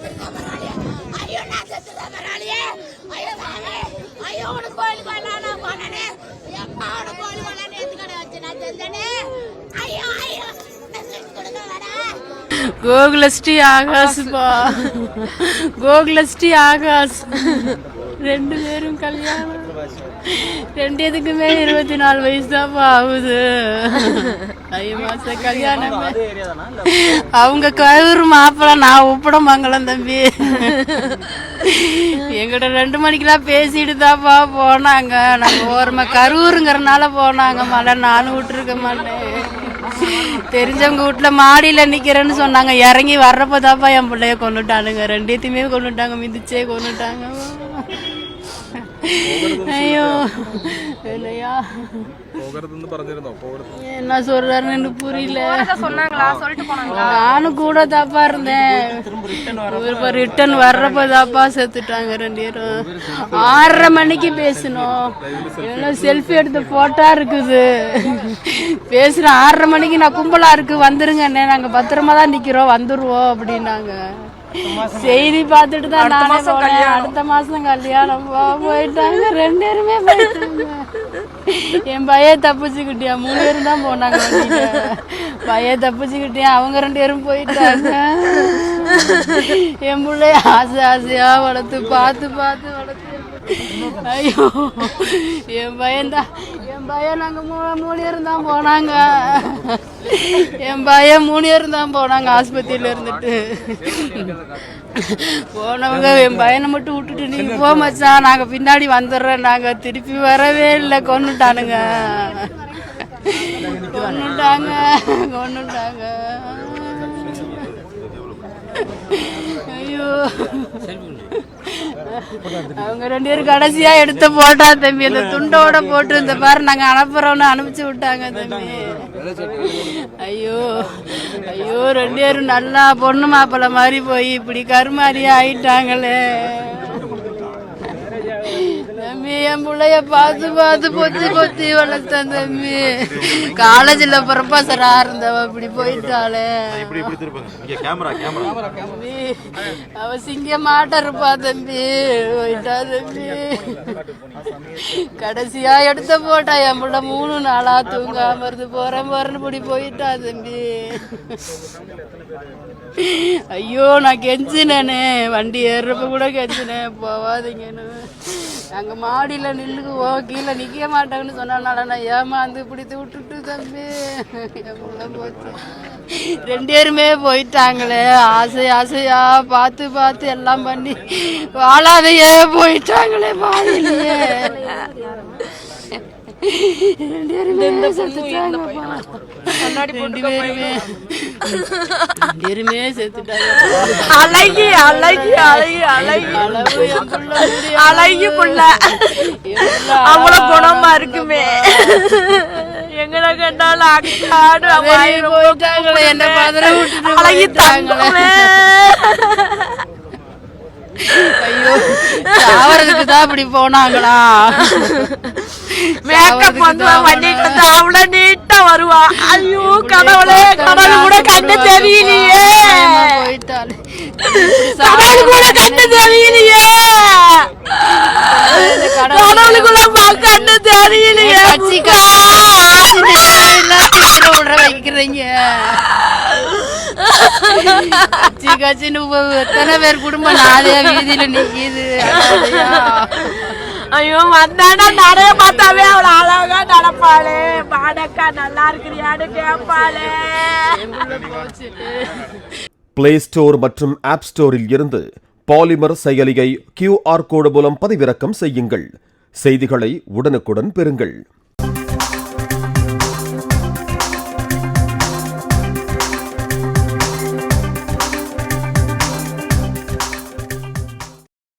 ஐயோ நான் செத்துதான் மராளியே. ஐயோ சாமி. ஐயோ உனக்கு கோயிலுக்கு வரலாம் நான் போனேனே. எப்பா உனக்கு கோயிலுக்கு வரலாம் நேத்து கடை வச்சு நான் செஞ்சனே. ஐயோ ஐயோ கொடுங்க வரா. கோகுலஸ்ரீ ஆகாஷ் பா, கோகுலஸ்ரீ ஆகாஷ் ரெண்டு பேரும் கல்யாணம். ரெண்டு இதுக்குமே 24 வயசு தான்ப்பா ஆகுது. 5 மாசம் கல்யாணம். அவங்க கரூர் மாப்பிள்ள, நான் உப்படமங்கலம் தம்பி. எங்கிட்ட 2 மணிக்கெல்லாம் பேசிட்டு தான்ப்பா போனாங்க. நாங்க ஓரமா கரூருங்கிறனால போனாங்க. மழை நானும் விட்டுருக்க மாட்டேன். தெரிஞ்சவங்க வீட்டுல மாடியில நிக்கிறேன்னு சொன்னாங்க. இறங்கி வர்றப்பதாப்பா என் பிள்ளைய கொண்டுட்டானுங்க. 2த்தையுமே கொண்டுட்டாங்க, மிதிச்சே கொண்டுட்டாங்க. ஐயோ இல்லையா என்ன சொல்றாருன்னு புரியல. நானும் கூட தாப்பா இருந்தேன். ரிட்டன் வர்றப்பதாப்பா செத்துட்டாங்க 2 பேரும். 6:30 மணிக்கு பேசணும். செல்ஃபி எடுத்து போட்டா இருக்குது. பேசுறேன் 6:30 மணிக்கு நான் கும்பலா இருக்கு வந்துருங்க, நாங்க பத்திரமா தான் நிக்கிறோம் வந்துருவோம் அப்படின்னாங்க. செய்தி பார்த்துட்டு தான் நானே போனேன். அடுத்த மாசம் கல்யாணம் போயிட்டாங்க. 2 பேருமே போயிட்டாங்க. என் பையன் தப்பிச்சுக்கிட்டியா, 3 பேரும் தான் போனாங்க. பையன் தப்பிச்சுக்கிட்டியா, அவங்க 2 பேரும் போயிட்டாங்க. என் பிள்ளைய ஆசை ஆசையா வளர்த்து பார்த்து பார்த்து வளர்த்து. ஐயோ என் பையன் நாங்க 3 பேரும் தான் போனாங்க. என் பையன் 3 பேரும் தான் போனாங்க ஆஸ்பத்திரியில இருந்துட்டு. போனவங்க என் பையனை மட்டும் விட்டுட்டு நீங்க போ மச்சான், நாங்க பின்னாடி வந்துடுறோம், நாங்க திருப்பி வரவே இல்லை, கொன்னுட்டானுங்க. ஐயோ அவங்க 2 பேரும் கடைசியா எடுத்து போட்டா தம்பி. அந்த துண்டோட போட்டு இந்த பாரு நாங்க அனுப்புறோம்னு அனுப்பிச்சு விட்டாங்க தம்பி. ஐயோ ஐயோ 2 பேரும் நல்லா பொண்ணு மாப்பிள்ள மாதிரி போய் இப்படி கருமாரியா ஆயிட்டாங்களே தம்பி. என் பிள்ளைய பார்த்து பார்த்து பொத்தி பொத்தி வளர்த்தேன் தம்பி. காலேஜ்ல ப்ரொஃபஸரா இருந்தவ இப்படி போயிட்டாளே. அவ சிங்க மாட்ட இருப்பா தம்பி. போயிட்டா தம்பி. கடைசியா எடுத்த போட்டா என் பிள்ளை 3 நாளா தூங்காம இருந்து போறேன்னு இப்படி போயிட்டா தம்பி. ஐயோ நான் கெஞ்சினேனே, வண்டி ஏறுறப்ப கூட கெஞ்சினேன் போவாதீங்கன்னு. நாங்க மாடியில நில்லுக்குவோம், கீழே நிக்க மாட்டாங்கன்னு சொன்னனால நான் ஏமாந்து பிடித்து விட்டுட்டு தம்பி. போச்சு 2 பேருமே போயிட்டாங்களே. ஆசையா பார்த்து பார்த்து எல்லாம் பண்ணி வாழாதையே போயிட்டாங்களே பாதியிலேயே. 2 பேருமே செத்துட்டாங்க. 2 பேருமே செத்துட்டாங்க. அழகி அழகி அழகி அழகி அழகி புள்ள அவ்வளவு குணமா இருக்குமே. எங்களை கண்டாலும் அக்காடு போயிட்டாங்களே. என்ன பதற விட்டுட்டு அழகி தாங்களே. ஐயோ சாவறதுக்கு தான் இப்படி போனாங்களா? மேக்கப் பண்ணிட்டு அவ்வளவு நீட்டா வருவா. ஐயோ கடவுளே, கடவுள் கூட கண்ணு தெரியலையே. கடவுள் கூட கண்ணு தெரியலையே. கடவுளுக்குள்ள கண்ணு தெரியலையே. விட வைக்கிறீங்க கட்சின்னு எத்தனை பேர் குடும்பம் 4 வீதியில நிக்குது. ஐயோ வந்தாடா நிறைய பார்த்தாவே அவளை அழகா நடப்பாளே. பாடக்கா நல்லா இருக்கிறியான்னு கேட்பாளே. பிளே ஸ்டோர் மற்றும் ஆப் ஸ்டோரில் இருந்து பாலிமர் செயலியை QR கோடு மூலம் பதிவிறக்கம் செய்யுங்கள். செய்திகளை உடனுக்குடன் பெறுங்கள்.